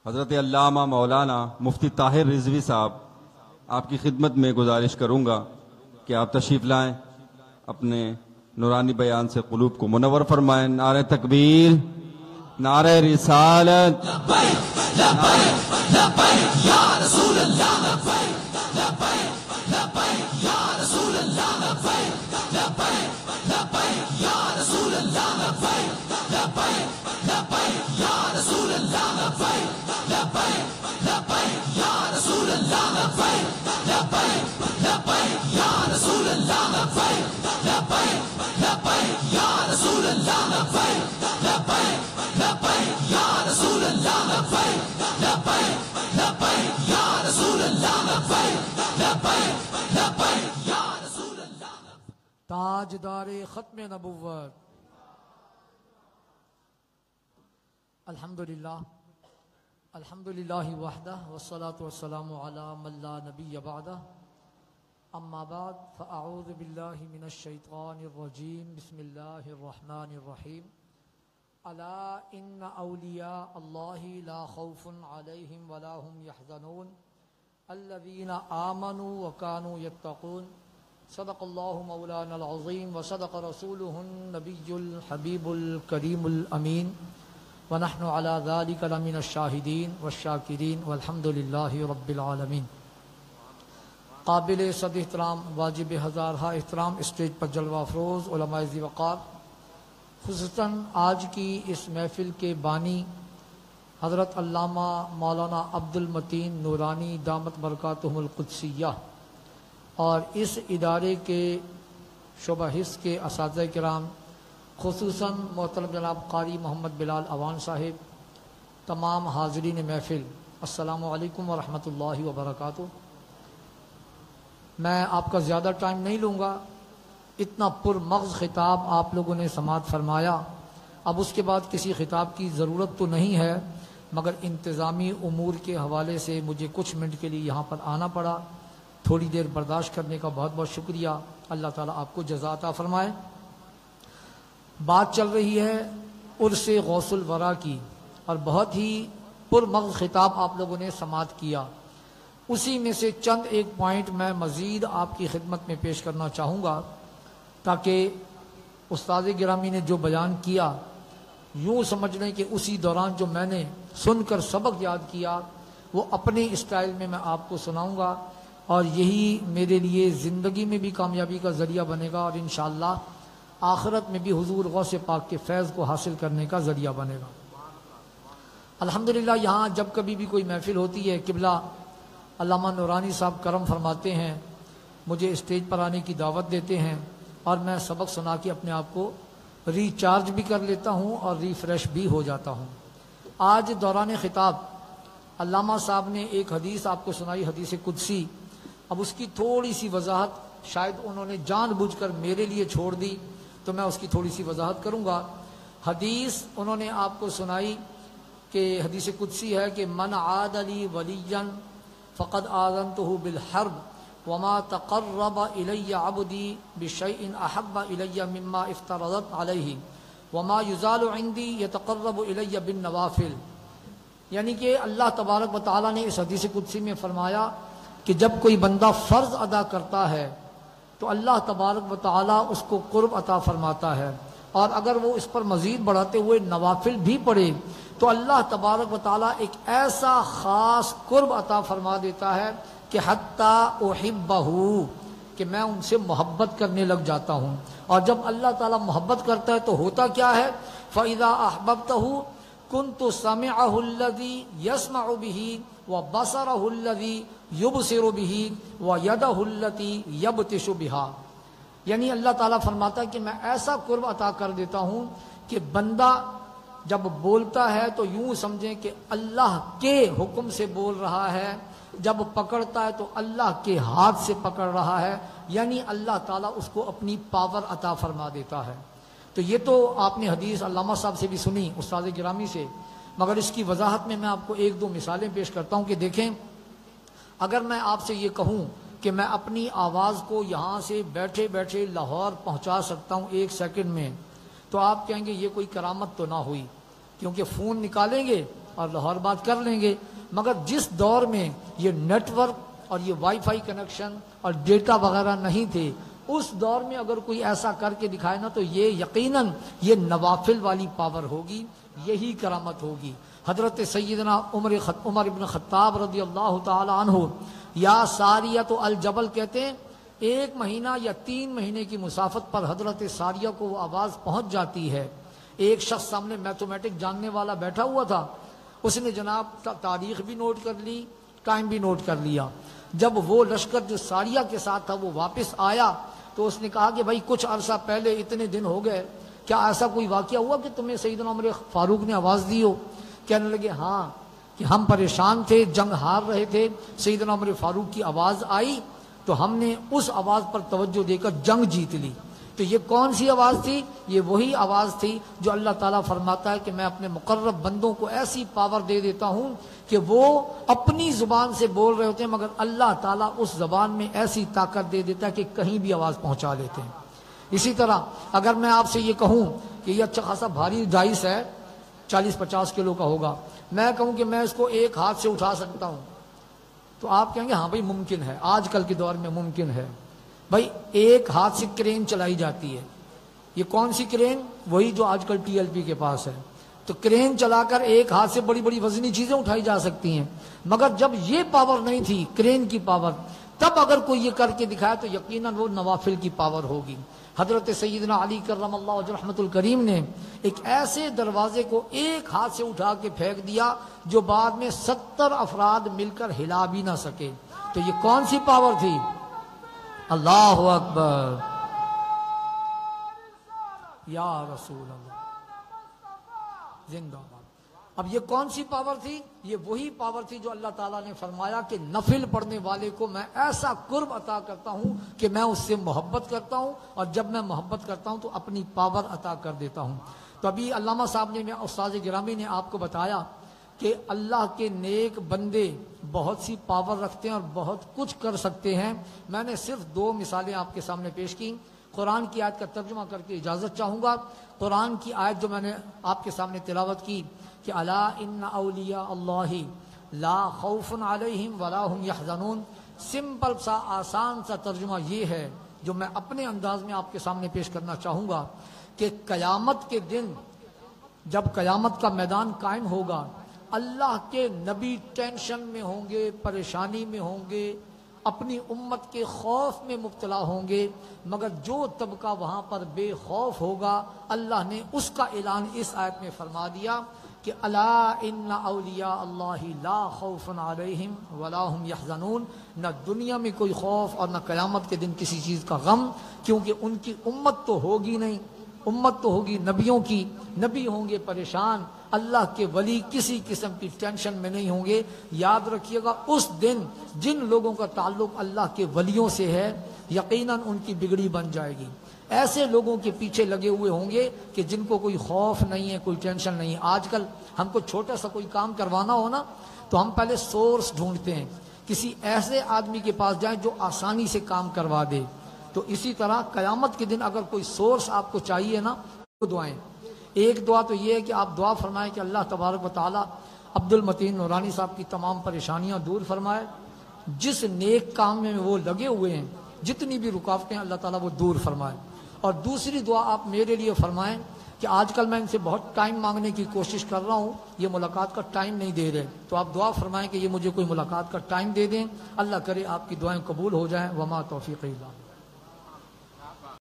حضرت علامہ مولانا مفتی طاہر رضوی صاحب، آپ کی خدمت میں گزارش کروں گا کہ آپ تشریف لائیں، اپنے نورانی بیان سے قلوب کو منور فرمائیں۔ نعرہ تکبیر، نعرہ رسالت، یا رسول اللہ، یا رسول اللہ، یا رسول اللہ، یا رسول اللہ، یا رسول اللہ، یا رسول اللہ، یا رسول اللہ، یا رسول اللہ، یا رسول اللہ۔ تاجدار ختم نبوت، الحمدللہ الحمدللہ وحدہ والصلاة والسلام علی من لا نبی بعدہ، اما بعد فاعوذ باللہ من الشیطان الرجیم، بسم اللہ الرحمن الرحیم۔ الا ان اولیاء اللہ لا خوف علیہم ولا هم يحزنون الذین آمنوا وكانوا يتقون، صدق اللہ مولانا العظیم وصدق رسولہ النبی الحبیب الکریم الامین، ونحن على ذلك لمن الشاہدین والشاکرین والحمد للہ رب العالمین۔ قابل صد احترام، واجب ہزارہ احترام، اسٹیج پر جلوہ افروز علماء ذی وقار، خصوصاً آج کی اس محفل کے بانی حضرت علامہ مولانا عبد المتین نورانی دامت برکاتہم القدسیہ، اور اس ادارے کے شعبہ حص کے اساتذہ کرام، خصوصاً محترم جناب قاری محمد بلال اوان صاحب، تمام حاضرین محفل، السلام علیکم ورحمۃ اللہ وبرکاتہ۔ میں آپ کا زیادہ ٹائم نہیں لوں گا، اتنا پر مغز خطاب آپ لوگوں نے سماعت فرمایا، اب اس کے بعد کسی خطاب کی ضرورت تو نہیں ہے، مگر انتظامی امور کے حوالے سے مجھے کچھ منٹ کے لیے یہاں پر آنا پڑا، تھوڑی دیر برداشت کرنے کا بہت بہت شکریہ، اللہ تعالیٰ آپ کو جزا عطا فرمائے۔ بات چل رہی ہے عرس غوث الورا کی، اور بہت ہی پر مغز خطاب آپ لوگوں نے سماعت کیا، اسی میں سے چند ایک پوائنٹ میں مزید آپ کی خدمت میں پیش کرنا چاہوں گا، تاکہ استاد گرامی نے جو بیان کیا یوں سمجھ لیں کہ اسی دوران جو میں نے سن کر سبق یاد کیا وہ اپنے اسٹائل میں آپ کو سناؤں گا، اور یہی میرے لیے زندگی میں بھی کامیابی کا ذریعہ بنے گا، اور انشاءاللہ آخرت میں بھی حضور غوث پاک کے فیض کو حاصل کرنے کا ذریعہ بنے گا۔ الحمدللہ یہاں جب کبھی بھی کوئی محفل ہوتی ہے، قبلہ علامہ نورانی صاحب کرم فرماتے ہیں، مجھے اسٹیج پر آنے کی دعوت دیتے ہیں، اور میں سبق سنا کے اپنے آپ کو ریچارج بھی کر لیتا ہوں اور ریفریش بھی ہو جاتا ہوں۔ آج دوران خطاب علامہ صاحب نے ایک حدیث آپ کو سنائی، حدیث قدسی، اب اس کی تھوڑی سی وضاحت شاید انہوں نے جان بوجھ کر میرے لیے چھوڑ دی، تو میں اس کی تھوڑی سی وضاحت کروں گا۔ حدیث انہوں نے آپ کو سنائی کہ حدیث قدسی ہے کہ من عاد لی ولیا فقد آذنتہ بالحرب وما تقرب الی عبدی بشیء احب الی مما افترضت علیہ وما یزال عندی یتقرب الی بالنوافل، یعنی کہ اللہ تبارک و تعالیٰ نے اس حدیث قدسی میں فرمایا کہ جب کوئی بندہ فرض ادا کرتا ہے تو اللہ تبارک و تعالیٰ اس کو قرب عطا فرماتا ہے، اور اگر وہ اس پر مزید بڑھاتے ہوئے نوافل بھی پڑھے تو اللہ تبارک و تعالیٰ ایک ایسا خاص قرب عطا فرما دیتا ہے کہ حتیٰ احبہ، کہ میں ان سے محبت کرنے لگ جاتا ہوں، اور جب اللہ تعالیٰ محبت کرتا ہے تو ہوتا کیا ہے، فَإِذَا أَحْبَبْتَهُ كُنْتُ سَمِعَهُ الَّذِي يَسْمَعُ بِهِ وَبَصَرَهُ الَّذِي يُبْصِرُ بِهِ وَيَدَهُ الَّتِي يَبْطِشُ بِهَا، یعنی اللہ تعالیٰ فرماتا ہے کہ میں ایسا قرب عطا کر دیتا ہوں کہ بندہ جب بولتا ہے تو یوں سمجھیں کہ اللہ کے حکم سے بول رہا ہے، جب پکڑتا ہے تو اللہ کے ہاتھ سے پکڑ رہا ہے، یعنی اللہ تعالیٰ اس کو اپنی پاور عطا فرما دیتا ہے۔ تو یہ تو آپ نے حدیث علامہ صاحب سے بھی سنی، استاد گرامی سے، مگر اس کی وضاحت میں آپ کو ایک دو مثالیں پیش کرتا ہوں کہ دیکھیں، اگر میں آپ سے یہ کہوں کہ میں اپنی آواز کو یہاں سے بیٹھے بیٹھے لاہور پہنچا سکتا ہوں 1 سیکنڈ میں، تو آپ کہیں گے یہ کوئی کرامت تو نہ ہوئی، کیونکہ فون نکالیں گے اور لاہور بات کر لیں گے، مگر جس دور میں یہ نیٹ ورک اور یہ وائی فائی کنیکشن اور ڈیٹا وغیرہ نہیں تھے، اس دور میں اگر کوئی ایسا کر کے دکھائے نا تو یہ یقیناً یہ نوافل والی پاور ہوگی، یہی کرامت ہوگی۔ حضرت سیدنا عمر ابن خطاب رضی اللہ تعالی عنہ یا ساریۃ الجبل کہتے ہیں، 1 مہینہ یا 3 مہینے کی مسافت پر حضرت ساریہ کو وہ آواز پہنچ جاتی ہے۔ ایک شخص سامنے میتھمیٹک جاننے والا بیٹھا ہوا تھا، اس نے جناب تاریخ بھی نوٹ کر لی، ٹائم بھی نوٹ کر لیا۔ جب وہ لشکر جو ساریہ کے ساتھ تھا وہ واپس آیا تو اس نے کہا کہ بھائی کچھ عرصہ پہلے اتنے دن ہو گئے، کیا ایسا کوئی واقعہ ہوا کہ تمہیں سیدنا عمر فاروق نے آواز دی ہو؟ کہنے لگے ہاں، کہ ہم پریشان تھے، جنگ ہار رہے تھے، سیدنا عمر فاروق کی آواز آئی تو ہم نے اس آواز پر توجہ دے کر جنگ جیت لی۔ تو یہ کون سی آواز تھی؟ یہ وہی آواز تھی جو اللہ تعالیٰ فرماتا ہے کہ میں اپنے مقرب بندوں کو ایسی پاور دے دیتا ہوں کہ وہ اپنی زبان سے بول رہے ہوتے ہیں مگر اللہ تعالیٰ اس زبان میں ایسی طاقت دے دیتا ہے کہ کہیں بھی آواز پہنچا لیتے ہیں۔ اسی طرح اگر میں آپ سے یہ کہوں کہ یہ اچھا خاصا بھاری ڈائس ہے، 40-50 کلو کا ہوگا، میں کہوں کہ میں اس کو ایک ہاتھ سے اٹھا سکتا ہوں تو آپ کہیں گے ہاں بھائی ممکن ہے، آج کل کے دور میں ممکن ہے۔ بھائی ایک ہاتھ سے کرین چلائی جاتی ہے، یہ کون سی کرین؟ وہی جو آج کل ٹی ایل پی کے پاس ہے۔ تو کرین چلا کر ایک ہاتھ سے بڑی بڑی وزنی چیزیں اٹھائی جا سکتی ہیں، مگر جب یہ پاور نہیں تھی کرین کی پاور، تب اگر کوئی یہ کر کے دکھایا تو یقیناً وہ نوافل کی پاور ہوگی۔ حضرت سیدنا علی کرم اللہ وجہ رحمۃ الکریم نے ایک ایسے دروازے کو ایک ہاتھ سے اٹھا کے پھینک دیا جو بعد میں 70 افراد مل کر ہلا بھی نہ سکے۔ تو یہ کون سی پاور تھی؟ اللہ اکبر، یا رسول اللہ، زندہ باد۔ اب یہ کون سی پاور تھی؟ یہ وہی پاور تھی جو اللہ تعالیٰ نے فرمایا کہ نفل پڑھنے والے کو میں ایسا قرب عطا کرتا ہوں کہ میں اس سے محبت کرتا ہوں، اور جب میں محبت کرتا ہوں تو اپنی پاور عطا کر دیتا ہوں۔ تو ابھی علامہ صاحب نے، استاد گرامی نے آپ کو بتایا کہ اللہ کے نیک بندے بہت سی پاور رکھتے ہیں اور بہت کچھ کر سکتے ہیں۔ میں نے صرف 2 مثالیں آپ کے سامنے پیش کی۔ قرآن کی آیت کا ترجمہ کر کے اجازت چاہوں گا۔ قرآن کی آیت جو میں نے آپ کے سامنے تلاوت کی کہ الا ان اولیاء اللہ لا خوف علیہم ولا هم یحزنون، سمپل سا آسان سا ترجمہ یہ ہے جو میں اپنے انداز میں آپ کے سامنے پیش کرنا چاہوں گا کہ قیامت کے دن جب قیامت کا میدان قائم ہوگا، اللہ کے نبی ٹینشن میں ہوں گے، پریشانی میں ہوں گے، اپنی امت کے خوف میں مبتلا ہوں گے، مگر جو طبقہ وہاں پر بے خوف ہوگا، اللہ نے اس کا اعلان اس آیت میں فرما دیا کہ الا ان اولیاء اللہ لا خوف علیہم ولا هم یحزنون، نہ دنیا میں کوئی خوف اور نہ قیامت کے دن کسی چیز کا غم، کیونکہ ان کی امت تو ہوگی نہیں، امت تو ہوگی نبیوں کی، نبی ہوں گے پریشان، اللہ کے ولی کسی قسم کی ٹینشن میں نہیں ہوں گے۔ یاد رکھیے گا اس دن جن لوگوں کا تعلق اللہ کے ولیوں سے ہے یقیناً ان کی بگڑی بن جائے گی۔ ایسے لوگوں کے پیچھے لگے ہوئے ہوں گے کہ جن کو کوئی خوف نہیں ہے، کوئی ٹینشن نہیں ہے۔ آج کل ہم کو چھوٹا سا کوئی کام کروانا ہو نا تو ہم پہلے سورس ڈھونڈتے ہیں، کسی ایسے آدمی کے پاس جائیں جو آسانی سے کام کروا دے۔ تو اسی طرح قیامت کے دن اگر کوئی سورس آپ کو چاہیے نا تو دعائیں، ایک دعا تو یہ ہے کہ آپ دعا فرمائیں کہ اللہ تبارک و تعالیٰ عبد المتین نورانی صاحب کی تمام پریشانیاں دور فرمائے، جس نیک کام میں وہ لگے ہوئے ہیں جتنی بھی رکاوٹیں اللہ تعالیٰ وہ دور فرمائے۔ اور دوسری دعا آپ میرے لیے فرمائیں کہ آج کل میں ان سے بہت ٹائم مانگنے کی کوشش کر رہا ہوں، یہ ملاقات کا ٹائم نہیں دے رہے، تو آپ دعا فرمائیں کہ یہ مجھے کوئی ملاقات کا ٹائم دے دیں، اللہ کرے آپ کی دعائیں قبول ہو جائیں۔ وما توفیق الا